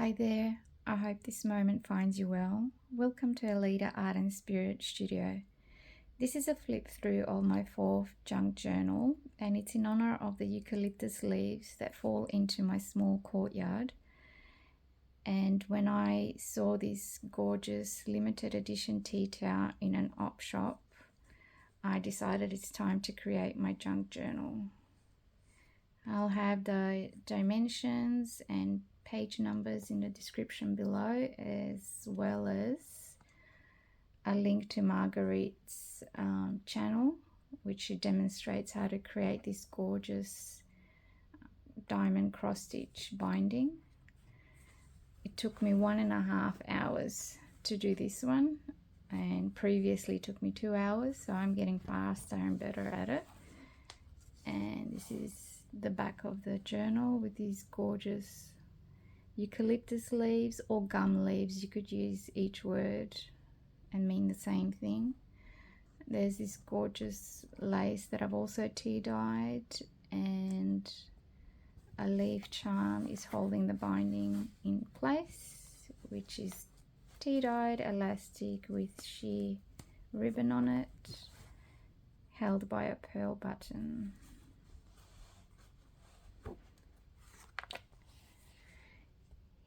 Hi there, I hope this moment finds you well. Welcome to Elida Art and Spirit Studio. This is a flip through of my 4th junk journal, and it's in honor of the eucalyptus leaves that fall into my small courtyard. And when I saw this gorgeous limited edition tea towel in an op shop, I decided it's time to create my junk journal. I'll have the dimensions and page numbers in the description below, as well as a link to Margarete's channel, which she demonstrates how to create this gorgeous diamond cross stitch binding. It took me 1.5 hours to do this one, and previously took me 2 hours, so I'm getting faster and better at it. And this is the back of the journal with these gorgeous eucalyptus leaves or gum leaves. You could use each word and mean the same thing. There's this gorgeous lace that I've also tea dyed, and a leaf charm is holding the binding in place, which is tea dyed elastic with sheer ribbon on it, held by a pearl button.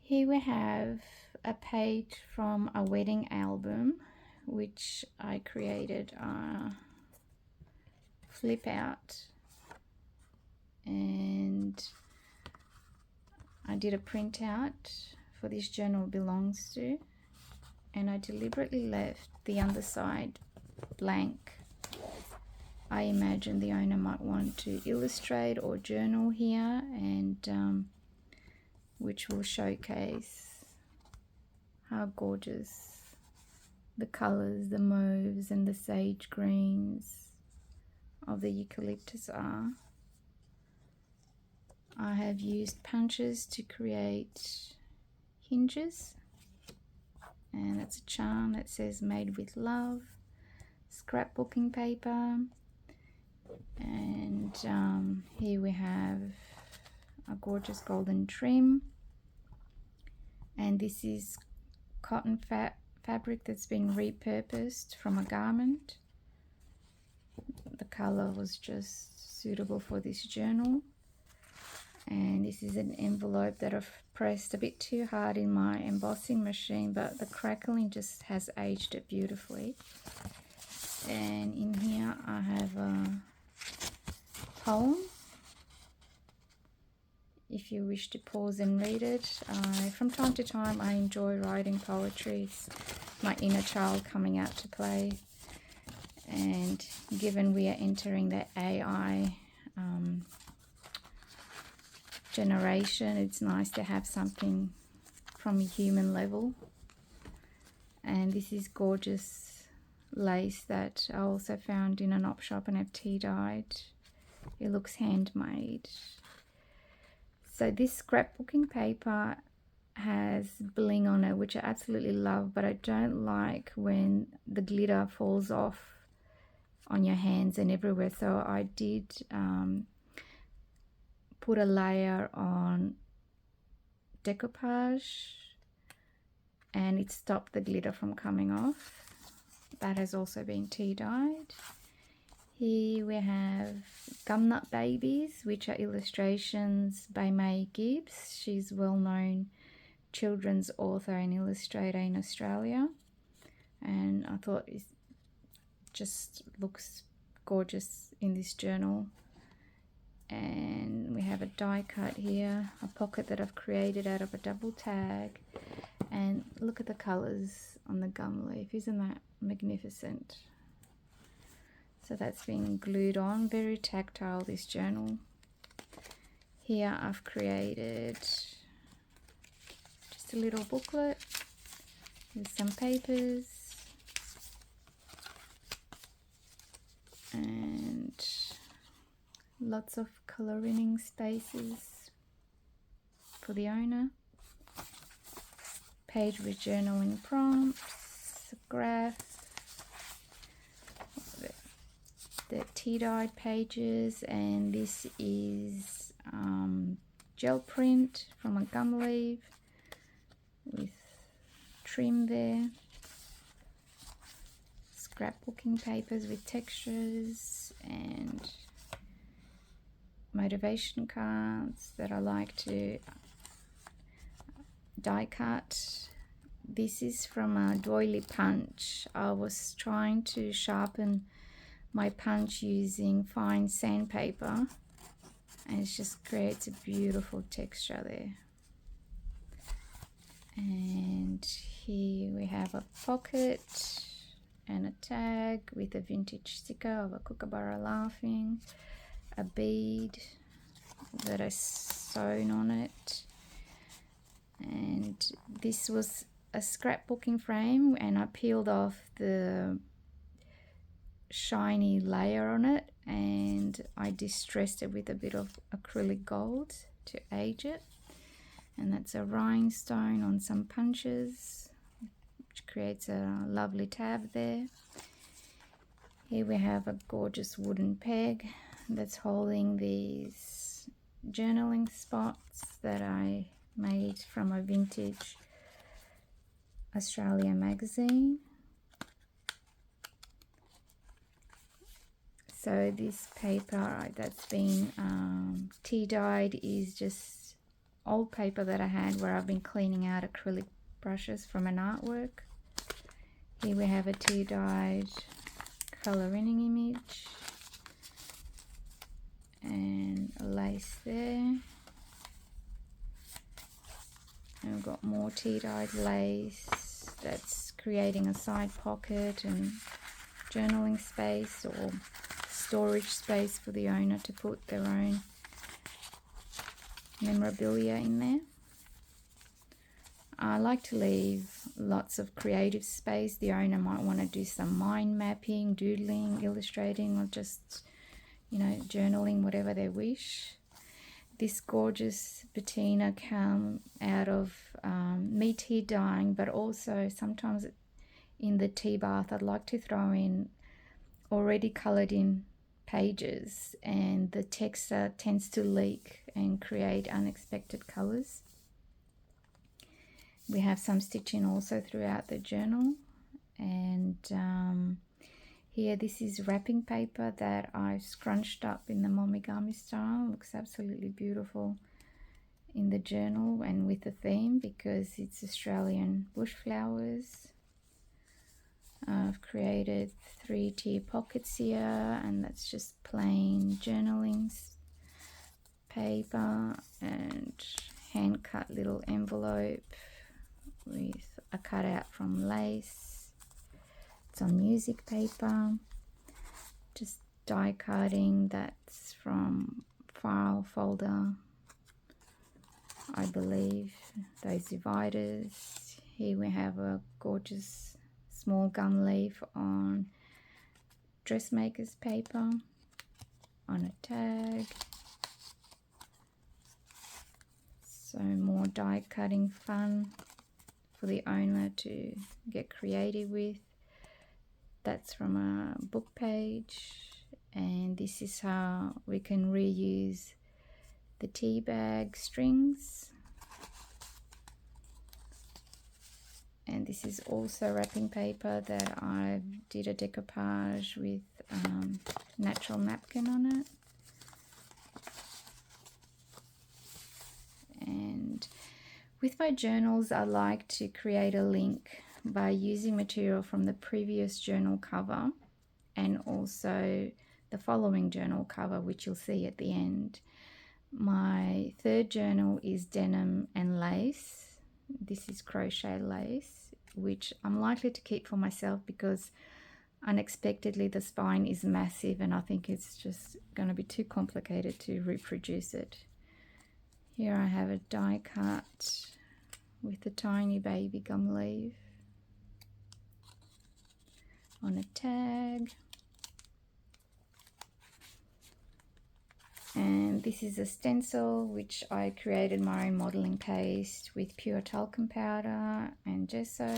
Here we have a page from a wedding album, which I created flip out, and I did a printout for this journal belongs to, and I deliberately left the underside blank. I imagine the owner might want to illustrate or journal here, and which will showcase how gorgeous the colors, the mauves and the sage greens of the eucalyptus are. I have used punches to create hinges, and that's a charm that says made with love, scrapbooking paper, and here we have a gorgeous golden trim, and this is cotton fabric that's been repurposed from a garment. The color was just suitable for this journal, and this is an envelope that I've pressed a bit too hard in my embossing machine, but the crackling just has aged it beautifully. And in here I have a poem. If you wish to pause and read it. From time to time I enjoy writing poetry. It's my inner child coming out to play, and given we are entering the AI generation, it's nice to have something from a human level. And this is gorgeous lace that I also found in an op shop and have tea dyed. It looks handmade. So this scrapbooking paper has bling on it, which I absolutely love, but I don't like when the glitter falls off on your hands and everywhere. So I did put a layer on decoupage, and it stopped the glitter from coming off. That has also been tea dyed. Here we have Gumnut Babies, which are illustrations by May Gibbs. She's a well-known children's author and illustrator in Australia, and I thought it just looks gorgeous in this journal. And we have a die cut here, a pocket that I've created out of a double tag, and look at the colors on the gum leaf. Isn't that magnificent? So that's been glued on, very tactile, this journal. Here I've created just a little booklet with some papers and lots of coloring spaces for the owner. Page with journaling prompts, graph, the tea dyed pages, and this is gel print from a gum leaf, with trim there. Scrapbooking papers with textures and motivation cards that I like to die cut. This is from a doily punch. I was trying to sharpen my punch using fine sandpaper, and it just creates a beautiful texture there. And here we have a pocket and a tag with a vintage sticker of a kookaburra laughing, a bead that I sewn on it, and this was a scrapbooking frame, and I peeled off the shiny layer on it and I distressed it with a bit of acrylic gold to age it, and that's a rhinestone on some punches, which creates a lovely tab there. Here we have a gorgeous wooden peg that's holding these journaling spots that I made from a vintage Australia magazine. So this paper that's been tea dyed is just old paper that I had where I've been cleaning out acrylic brushes from an artwork. Here we have a tea dyed colouring image and a lace there. And we've got more tea dyed lace that's creating a side pocket and journaling space or storage space for the owner to put their own memorabilia in there. I like to leave lots of creative space. The owner might want to do some mind mapping, doodling, illustrating, or just, you know, journaling, whatever they wish. This gorgeous patina came out of me tea dyeing, but also sometimes in the tea bath I'd like to throw in already coloured in pages, and the texture tends to leak and create unexpected colours. We have some stitching also throughout the journal, and here this is wrapping paper that I've scrunched up in the momigami style. Looks absolutely beautiful in the journal and with the theme because it's Australian bush flowers. I've created 3-tier pockets here, and that's just plain journaling paper and hand cut little envelope with a cutout from lace. It's on music paper, just die cutting. That's from file folder, I believe, those dividers. Here we have a gorgeous small gum leaf on dressmaker's paper on a tag. So more die cutting fun for the owner to get creative with. That's from a book page, and this is how we can reuse the tea bag strings. And this is also wrapping paper that I did a decoupage with natural napkin on it. And with my journals, I like to create a link by using material from the previous journal cover and also the following journal cover, which you'll see at the end. My third journal is denim and lace. This is crochet lace, which I'm likely to keep for myself because unexpectedly the spine is massive and I think it's just going to be too complicated to reproduce it. Here I have a die cut with a tiny baby gum leaf on a tag. And this is a stencil which I created my own modeling paste with pure talcum powder and gesso.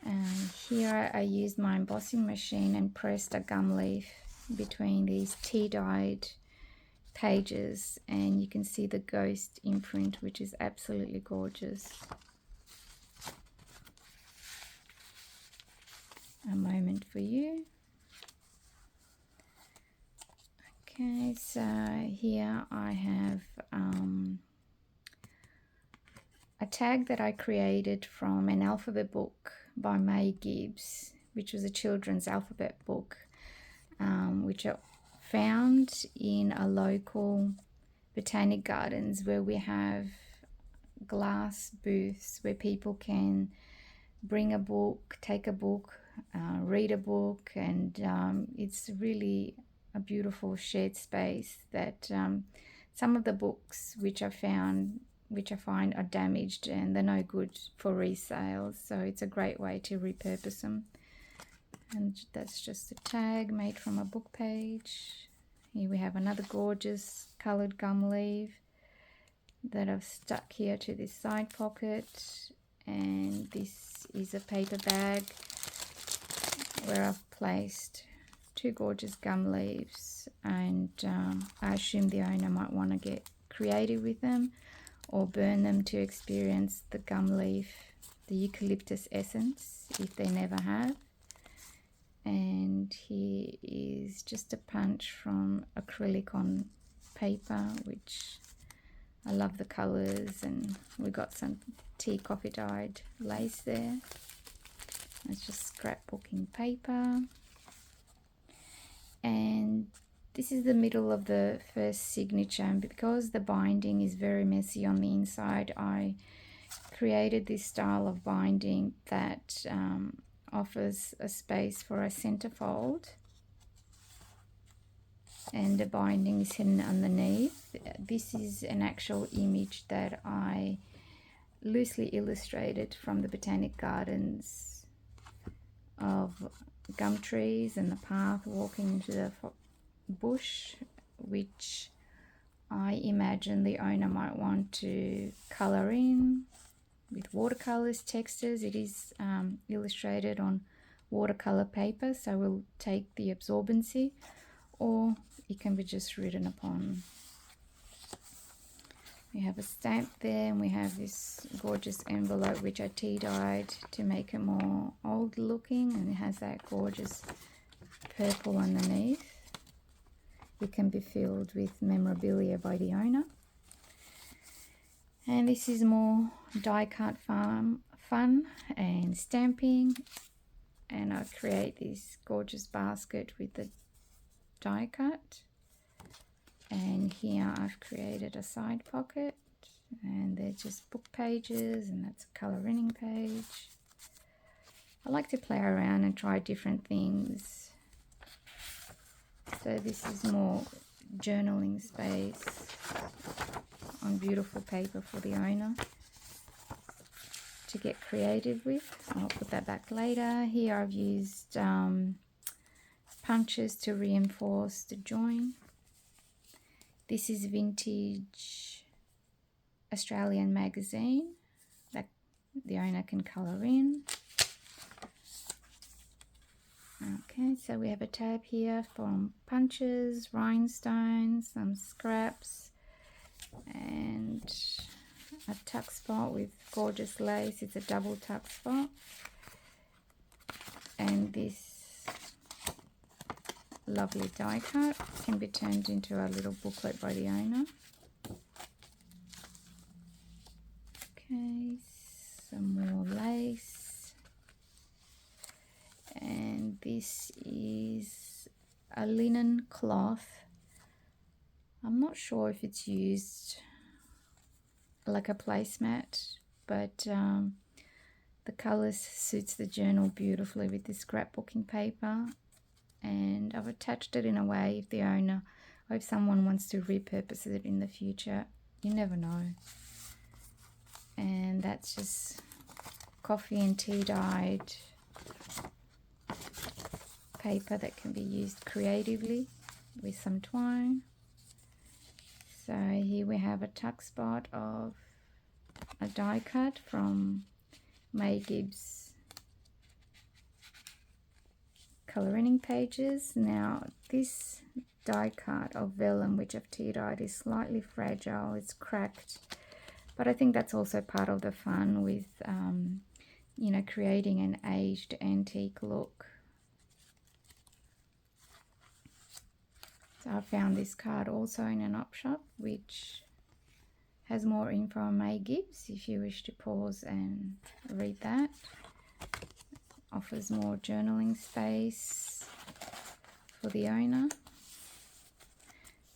And here I used my embossing machine and pressed a gum leaf between these tea dyed pages, and you can see the ghost imprint, which is absolutely gorgeous. A moment for you. Okay, so here I have a tag that I created from an alphabet book by May Gibbs, which was a children's alphabet book, which I found in a local botanic gardens where we have glass booths where people can bring a book, take a book, read a book, and it's really a beautiful shared space that some of the books which I find are damaged and they're no good for resale, so it's a great way to repurpose them. And that's just a tag made from a book page. Here we have another gorgeous coloured gum leaf that I've stuck here to this side pocket, and this is a paper bag where I've placed two gorgeous gum leaves, and I assume the owner might want to get creative with them or burn them to experience the gum leaf, the Eucalyptus Essence, if they never have. And here is just a punch from acrylic on paper, which I love the colours, and we got some tea coffee dyed lace there. It's just scrapbooking paper. And this is the middle of the first signature, and because the binding is very messy on the inside, I created this style of binding that offers a space for a centerfold, and the binding is hidden underneath. This is an actual image that I loosely illustrated from the botanic gardens of gum trees and the path walking into the bush, which I imagine the owner might want to colour in with watercolours, textures. It is illustrated on watercolour paper, so we'll take the absorbency, or it can be just written upon. We have a stamp there, and we have this gorgeous envelope which I tea dyed to make it more old looking, and it has that gorgeous purple underneath. It can be filled with memorabilia by the owner. And this is more die cut fun and stamping, and I create this gorgeous basket with the die cut. And here I've created a side pocket, and they're just book pages, and that's a colouring page. I like to play around and try different things. So this is more journaling space on beautiful paper for the owner to get creative with. I'll put that back later. Here I've used punches to reinforce the join. This is vintage Australian magazine that the owner can colour in. Okay, so we have a tab here from punches, rhinestones, some scraps, and a tuck spot with gorgeous lace. It's a double tuck spot. And this lovely die cut can be turned into a little booklet by the owner. Okay, some more lace. And this is a linen cloth. I'm not sure if it's used like a placemat, but the colours suits the journal beautifully with this scrapbooking paper. And I've attached it in a way if the owner, or if someone wants to repurpose it in the future, you never know. And that's just coffee and tea dyed paper that can be used creatively with some twine. So here we have a tuck spot of a die cut from May Gibbs colouring pages. Now this die cut of vellum, which I've tea-dyed, is slightly fragile. It's cracked, but I think that's also part of the fun with, you know, creating an aged antique look. So I found this card also in an op shop, which has more info on May Gibbs if you wish to pause and read that. Offers more journaling space for the owner.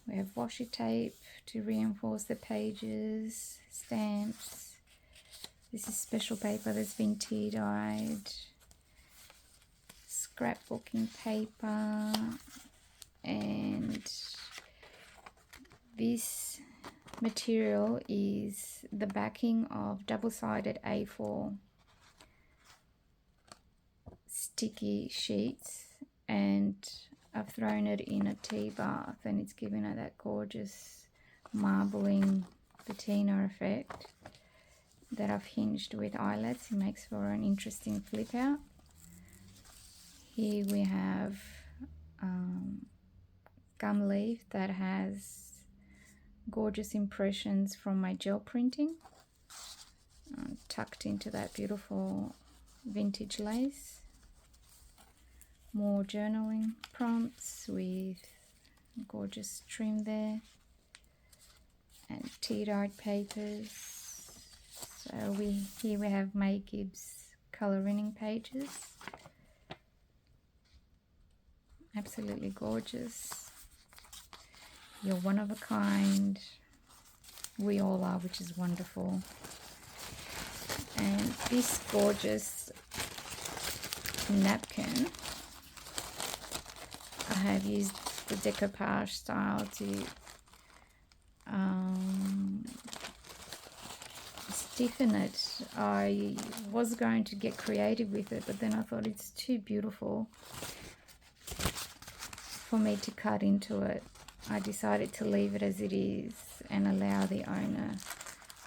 We have washi tape to reinforce the pages, stamps. This is special paper that's been tea-dyed, scrapbooking paper, and this material is the backing of double-sided A4 sticky sheets, and I've thrown it in a tea bath and it's given it that gorgeous marbling patina effect that I've hinged with eyelets. It makes for an interesting flip out. Here we have gum leaf that has gorgeous impressions from my gel printing tucked into that beautiful vintage lace. More journaling prompts with gorgeous trim there, and tea-dyed papers. So here we have May Gibbs colouring pages. Absolutely gorgeous. You're one of a kind. We all are, which is wonderful. And this gorgeous napkin, I have used the decoupage style to stiffen it. I was going to get creative with it, but then I thought it's too beautiful for me to cut into it. I decided to leave it as it is and allow the owner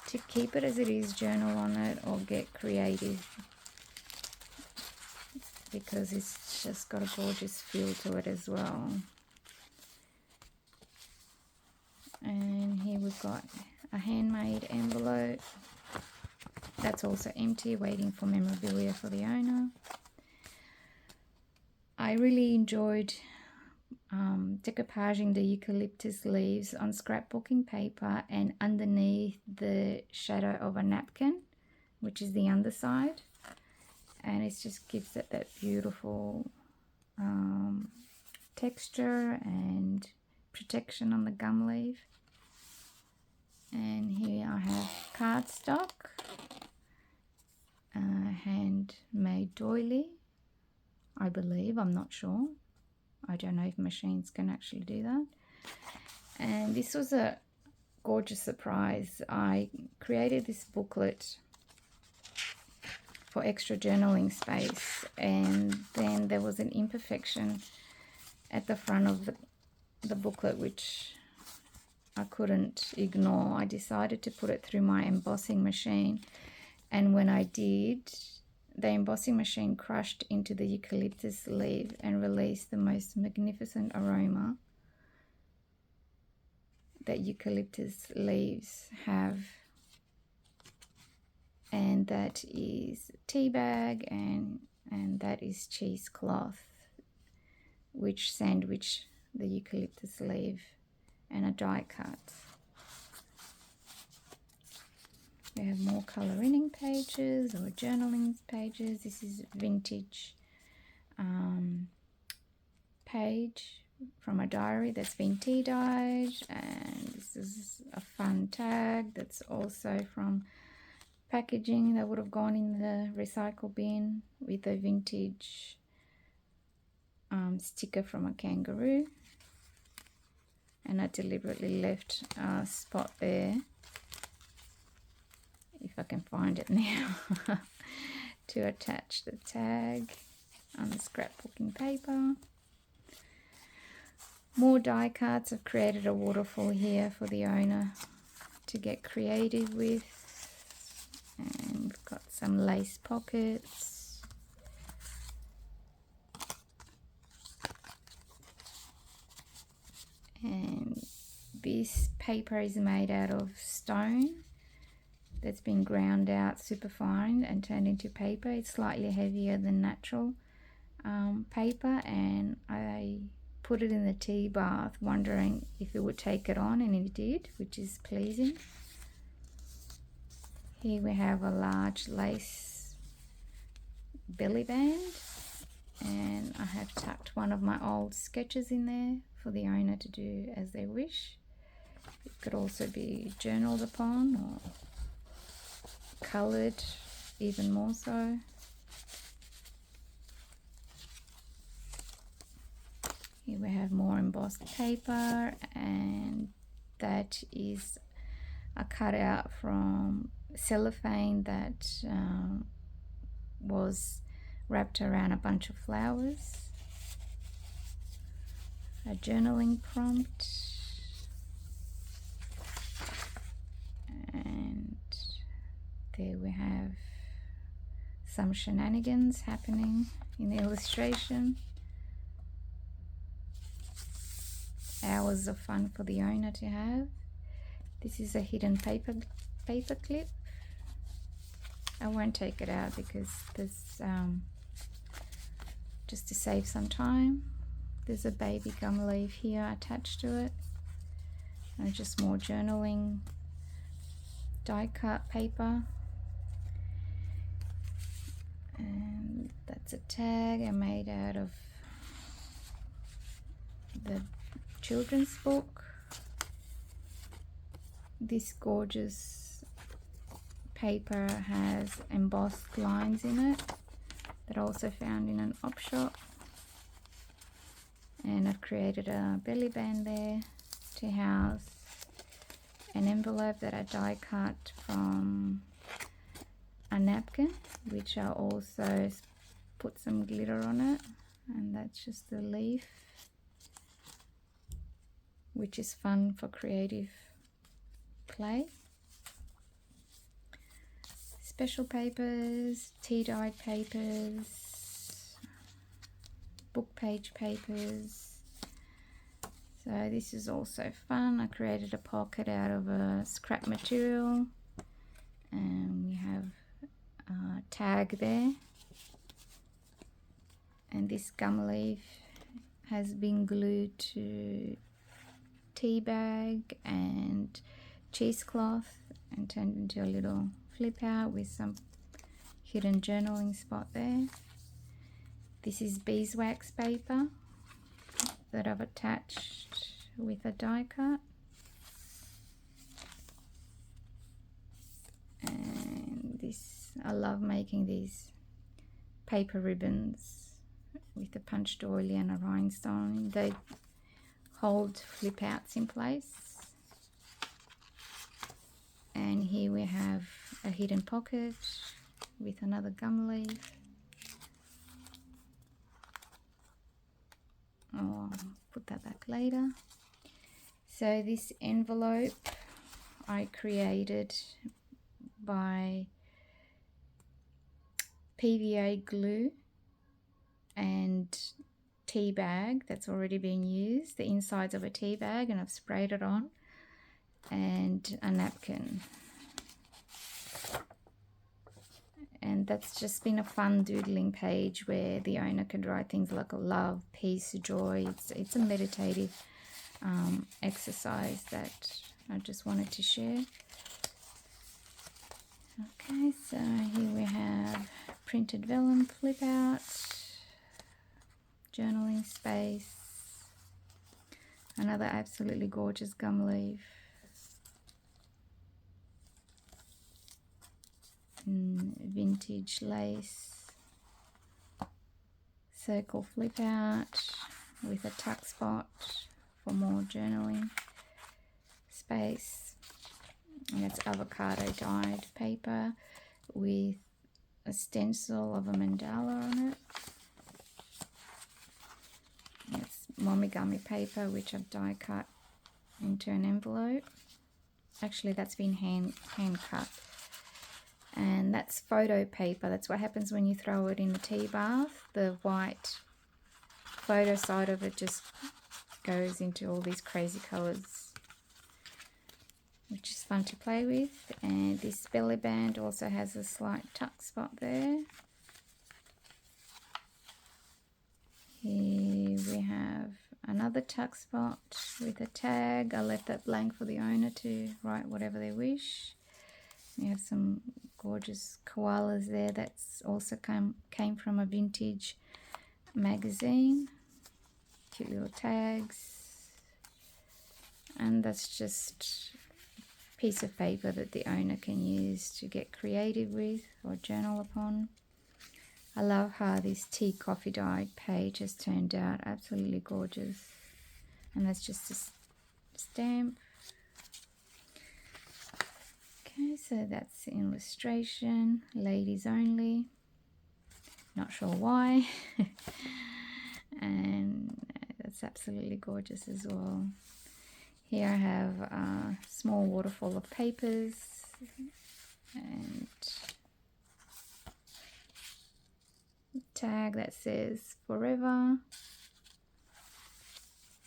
to keep it as it is, journal on it, or get creative, because it's just got a gorgeous feel to it as well. And here we've got a handmade envelope that's also empty, waiting for memorabilia for the owner. I really enjoyed decoupaging the eucalyptus leaves on scrapbooking paper and underneath the shadow of a napkin, which is the underside, and it just gives it that beautiful texture and protection on the gum leaf. And here I have cardstock, handmade doily, I believe, I'm not sure. I don't know if machines can actually do that. And this was a gorgeous surprise. I created this booklet for extra journaling space, and then there was an imperfection at the front of the booklet which I couldn't ignore. I decided to put it through my embossing machine, and when I did, the embossing machine crushed into the eucalyptus leaf and released the most magnificent aroma that eucalyptus leaves have, and that is tea bag and that is cheesecloth, which sandwich the eucalyptus leaf, and a die cut. We have more colouring pages or journaling pages. This is vintage page from a diary that's been tea dyed, and this is a fun tag that's also from packaging that would have gone in the recycle bin, with a vintage sticker from a kangaroo, and I deliberately left a spot there, if I can find it now, to attach the tag on the scrapbooking paper. More die cuts. I've created a waterfall here for the owner to get creative with, and we've got some lace pockets. This paper is made out of stone that's been ground out super fine and turned into paper. It's slightly heavier than natural paper, and I put it in the tea bath wondering if it would take it on, and it did, which is pleasing. Here we have a large lace belly band, and I have tucked one of my old sketches in there for the owner to do as they wish. It could also be journaled upon or coloured even more so. Here we have more embossed paper, and that is a cutout from cellophane that was wrapped around a bunch of flowers. A journaling prompt, and there we have some shenanigans happening in the illustration. Hours of fun for the owner to have. This is a hidden paper clip. I won't take it out because there's just to save some time. There's a baby gum leaf here attached to it, and just more journaling die cut paper. And that's a tag I made out of the children's book. This gorgeous paper has embossed lines in it that I also found in an op shop, and I've created a belly band there to house an envelope that I die cut from a napkin, which I also put some glitter on it, and that's just the leaf, which is fun for creative play. Special papers, tea dyed papers, book page papers. So this is also fun. I created a pocket out of a scrap material, and we have a tag there. And this gum leaf has been glued to tea bag and cheesecloth and turned into a little flip out with some hidden journaling spot there. This is beeswax paper that I've attached with a die cut, and this, I love making these paper ribbons with a punched doily and a rhinestone. They hold flip outs in place. And here we have a hidden pocket with another gum leaf. I'll put that back later. So this envelope I created by PVA glue and tea bag that's already been used, the insides of a tea bag, and I've sprayed it on, and a napkin. And that's just been a fun doodling page where the owner can write things like love, peace, joy. It's a meditative exercise that I just wanted to share. Okay, so here we have printed vellum flip out, journaling space, another absolutely gorgeous gum leaf, vintage lace, circle flip out with a tuck spot for more journaling space, and it's avocado dyed paper with a stencil of a mandala on it. It's momigami paper which I've die cut into an envelope. Actually, that's been hand cut. And that's photo paper. That's what happens when you throw it in the tea bath. The white photo side of it just goes into all these crazy colours. which is fun to play with. And this belly band also has a slight tuck spot there. Here we have another tuck spot with a tag. I left that blank for the owner to write whatever they wish. We have some gorgeous koalas there. That's also came from a vintage magazine. Cute little tags. And that's just a piece of paper that the owner can use to get creative with or journal upon. I love how this tea coffee dyed page has turned out. Absolutely gorgeous. And that's just a stamp. Okay, so that's the illustration. Ladies only. Not sure why. And that's absolutely gorgeous as well. Here I have a small waterfall of papers and tag that says forever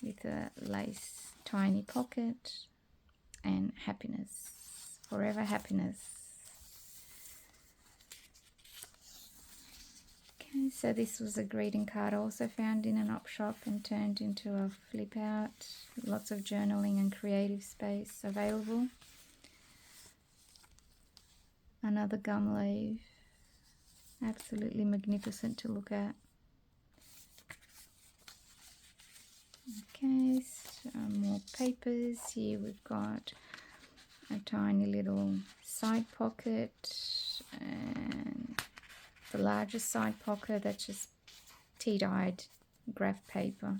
with a lace tiny pocket and happiness, forever happiness. Okay, so this was a greeting card I also found in an op shop and turned into a flip out. Lots of journaling and creative space available. Another gum leaf. Absolutely magnificent to look at. Okay, so more papers. Here we've got a tiny little side pocket and the largest side pocket that's just tea-dyed graph paper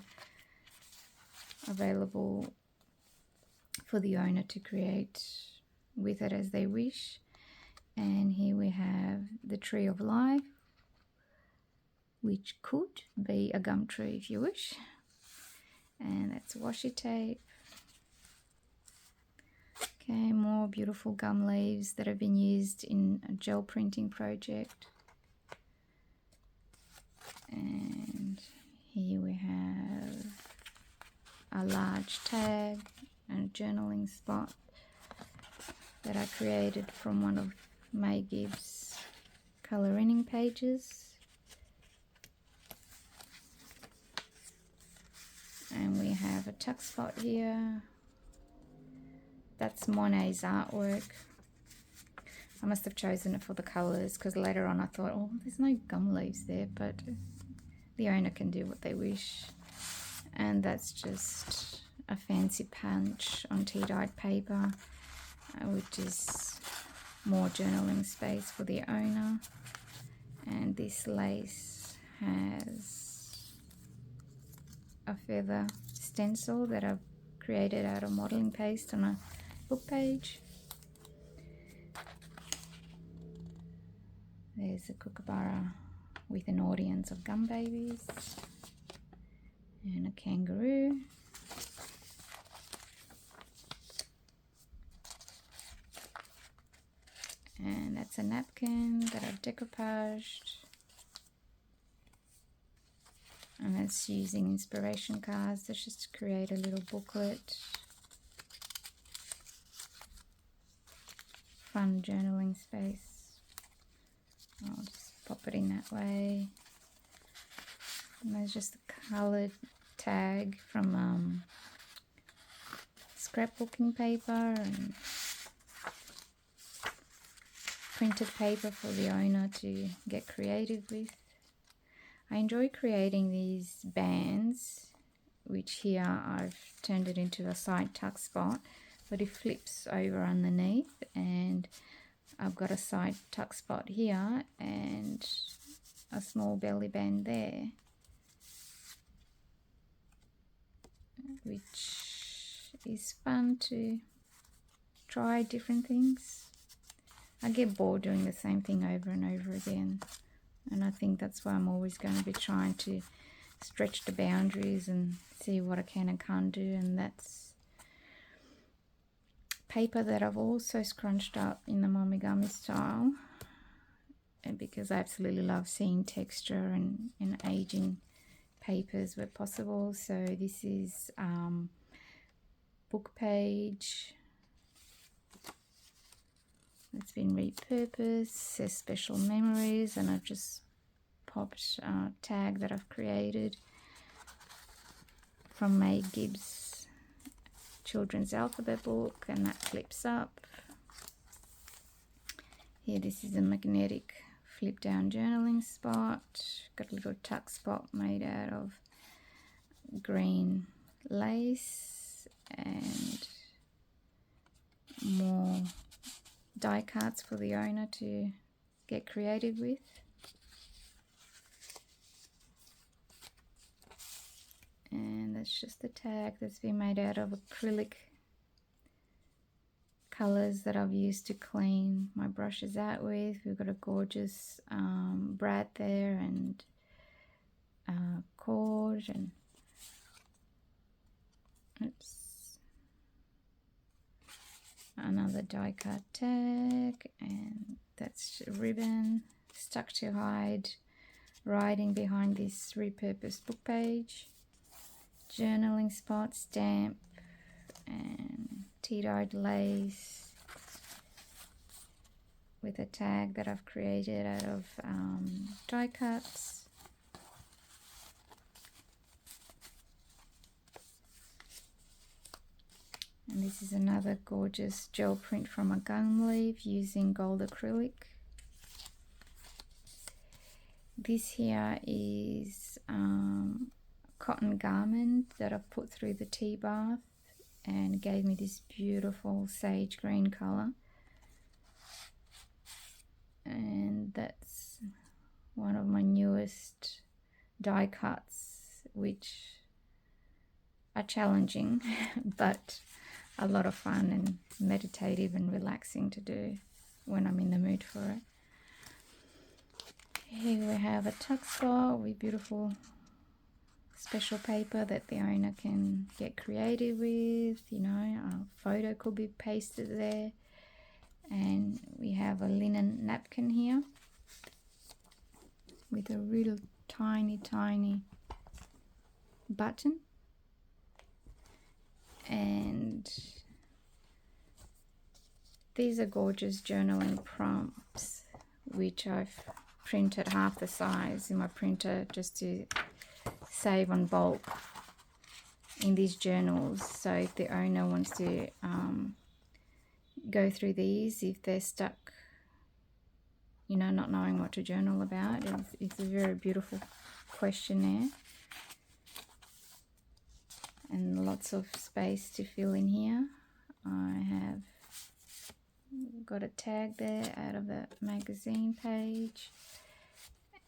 available for the owner to create with it as they wish. And here we have the tree of life, which could be a gum tree if you wish. And that's washi tape. Okay, more beautiful gum leaves that have been used in a gel printing project. And here we have a large tag and a journaling spot that I created from one of May Gibbs' colouring pages. And we have a tuck spot here. That's Monet's artwork. I must have chosen it for the colours because later on I thought, oh, there's no gum leaves there, but the owner can do what they wish. And that's just a fancy punch on tea-dyed paper, which is more journaling space for the owner. And this lace has a feather stencil that I've created out of modelling paste on a book page. There's a kookaburra with an audience of gum babies and a kangaroo. And that's a napkin that I've decoupaged. And that's using inspiration cards. That's just to create a little booklet. Fun journaling space. I'll just pop it in that way. And there's just a coloured tag from scrapbooking paper and printed paper for the owner to get creative with. I enjoy creating these bands, which here I've turned it into a side tuck spot, but it flips over underneath, and I've got a side tuck spot here and a small belly band there, which is fun to try different things. I get bored doing the same thing over and over again, and I think that's why I'm always going to be trying to stretch the boundaries and see what I can and can't do. And that's paper that I've also scrunched up in the momigami style, and because I absolutely love seeing texture and aging papers where possible. So this is book page It's been repurposed, says special memories, and I've just popped a tag that I've created from May Gibbs children's alphabet book, and that flips up. Here, this is a magnetic flip down journaling spot. Got a little tuck spot made out of green lace and more die cuts for the owner to get creative with. And that's just the tag that's been made out of acrylic colours that I've used to clean my brushes out with. We've got a gorgeous brad there, and cord, and oops, another die cut tag, and that's ribbon stuck to hide writing behind this repurposed book page. Journaling spot, stamp, and tea-dyed lace with a tag that I've created out of die cuts. And this is another gorgeous gel print from a gum leaf using gold acrylic. This here is cotton garment that I've put through the tea bath and gave me this beautiful sage green color, and that's one of my newest die cuts, which are challenging but a lot of fun and meditative and relaxing to do when I'm in the mood for it. Here we have a tuck spot with beautiful special paper that the owner can get creative with. You know, a photo could be pasted there. And we have a linen napkin here with a real tiny button. And these are gorgeous journaling prompts, which I've printed half the size in my printer just to save on bulk in these journals. So if the owner wants to go through these, if they're stuck, you know, not knowing what to journal about, it's a very beautiful questionnaire and lots of space to fill in here. I have got a tag there out of the magazine page,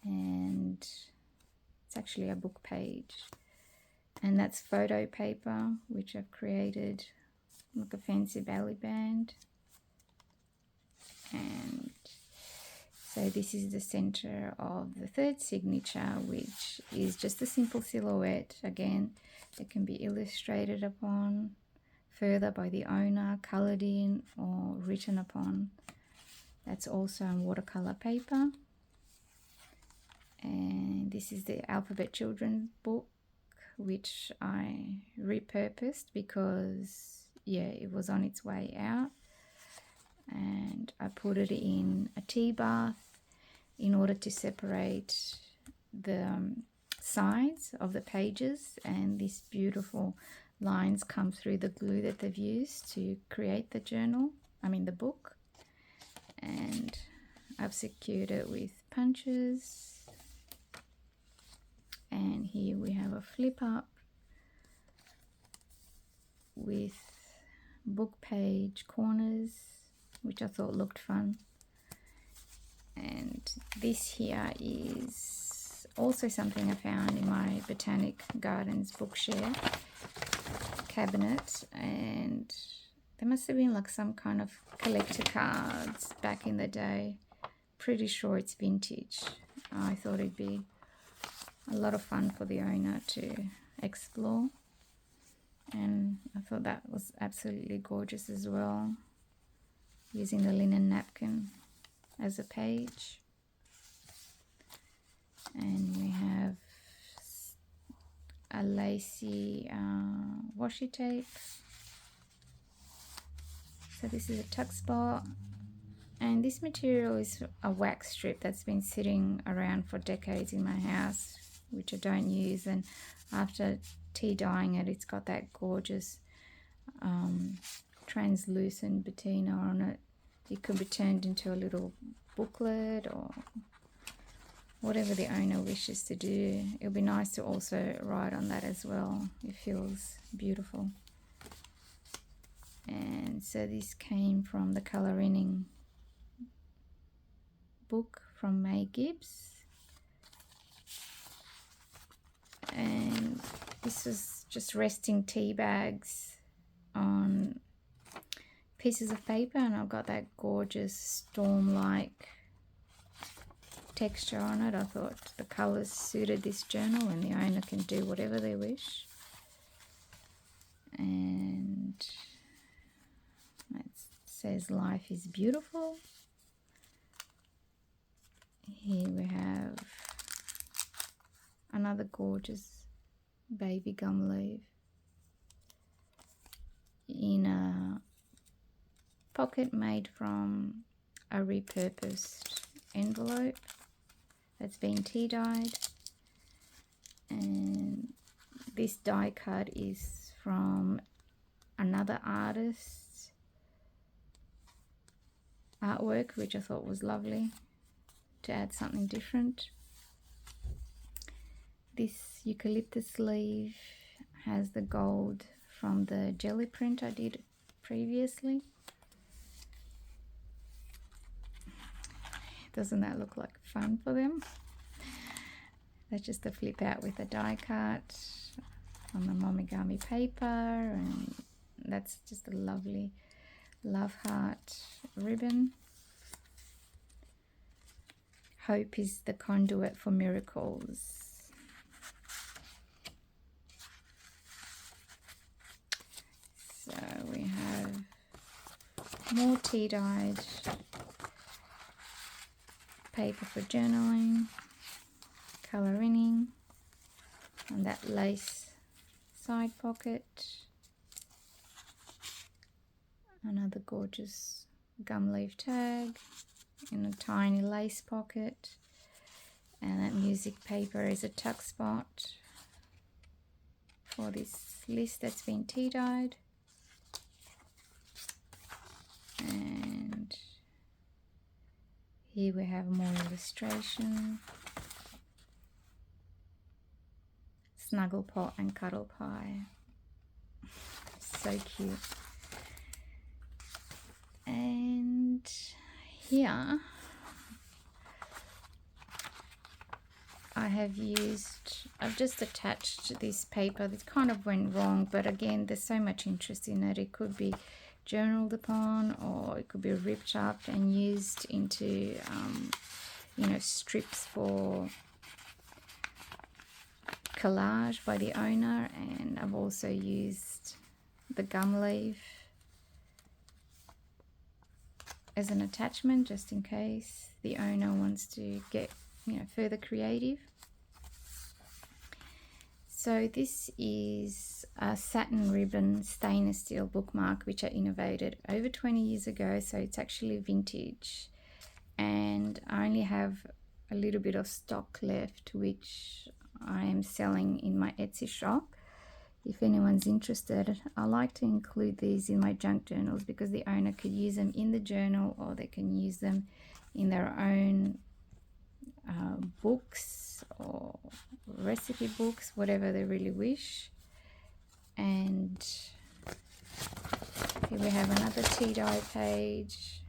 and it's actually a book page, and that's photo paper which I've created like a fancy belly band. And so this is the center of the third signature, which is just a simple silhouette. Again, it can be illustrated upon further by the owner, colored in, or written upon. That's also on watercolor paper. And this is the Alphabet Children book, which I repurposed because, yeah, it was on its way out. And I put it in a tea bath in order to separate the sides of the pages, and these beautiful lines come through the glue that they've used to create the the book. And I've secured it with punches. And here we have a flip up with book page corners, which I thought looked fun. And this here is also something I found in my Botanic Gardens bookshare cabinet, and there must have been like some kind of collector cards back in the day. Pretty sure it's vintage. I thought it'd be a lot of fun for the owner to explore, and I thought that was absolutely gorgeous as well, using the linen napkin as a page. And we have a lacy washi tape. So this is a tuck spot And this material is a wax strip that's been sitting around for decades in my house, which I don't use. And after tea dyeing it, it's got that gorgeous translucent patina on it. It could be turned into a little booklet or whatever the owner wishes to do. It'll be nice to also write on that as well. It feels beautiful. And so this came from the colouring book from May Gibbs, and this was just resting tea bags on pieces of paper, and I've got that gorgeous storm-like texture on it. I thought the colours suited this journal, and the owner can do whatever they wish. And it says life is beautiful. Here we have another gorgeous baby gum leaf in a pocket made from a repurposed envelope that's been tea dyed. And this die cut is from another artist's artwork, which I thought was lovely to add something different. This eucalyptus leaf has the gold from the jelly print I did previously. Doesn't that look like fun for them? That's just a flip out with a die cut on the momigami paper, and that's just a lovely love heart ribbon. Hope is the conduit for miracles. So we have more tea dyed paper for journaling, colouring, and that lace side pocket. Another gorgeous gum leaf tag in a tiny lace pocket, and that music paper is a tuck spot for this list that's been tea dyed. And here we have more illustration, snuggle pot and cuddle pie. So cute. And here I've just attached this paper that kind of went wrong, but again, there's so much interest in it. It could be journaled upon, or it could be ripped up and used into strips for collage by the owner. And I've also used the gum leaf as an attachment, just in case the owner wants to get further creative. So this is a satin ribbon stainless steel bookmark, which I innovated over 20 years ago, so it's actually vintage, and I only have a little bit of stock left, which I am selling in my Etsy shop. If anyone's interested, I like to include these in my junk journals because the owner could use them in the journal, or they can use them in their own books or recipe books, whatever they really wish. And here we have another tea dye page,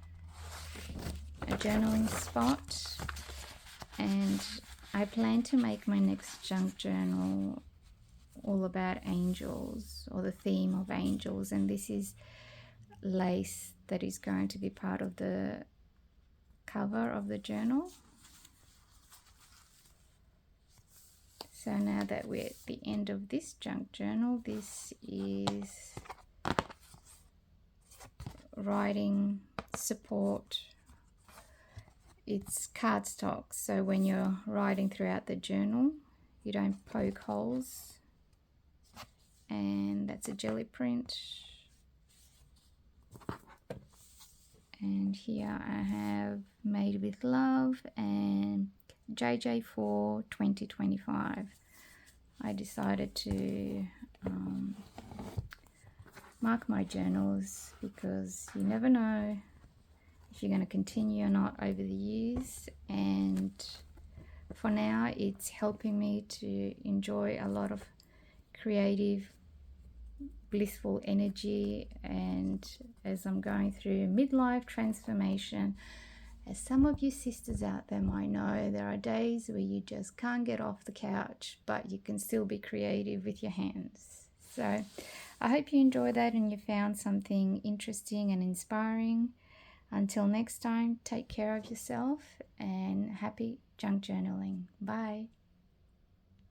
a journaling spot, and I plan to make my next junk journal all about angels, or the theme of angels, and this is lace that is going to be part of the cover of the journal. So now that we're at the end of this junk journal, this is writing support. It's cardstock, so when you're writing throughout the journal, you don't poke holes. And that's a jelly print. And here I have Made with Love and JJ4 2025. I decided to mark my journals because you never know if you're going to continue or not over the years, and for now it's helping me to enjoy a lot of creative, blissful energy. And as I'm going through midlife transformation, as some of you sisters out there might know, there are days where you just can't get off the couch, but you can still be creative with your hands. So I hope you enjoy that and you found something interesting and inspiring. Until next time, take care of yourself and happy junk journaling. Bye.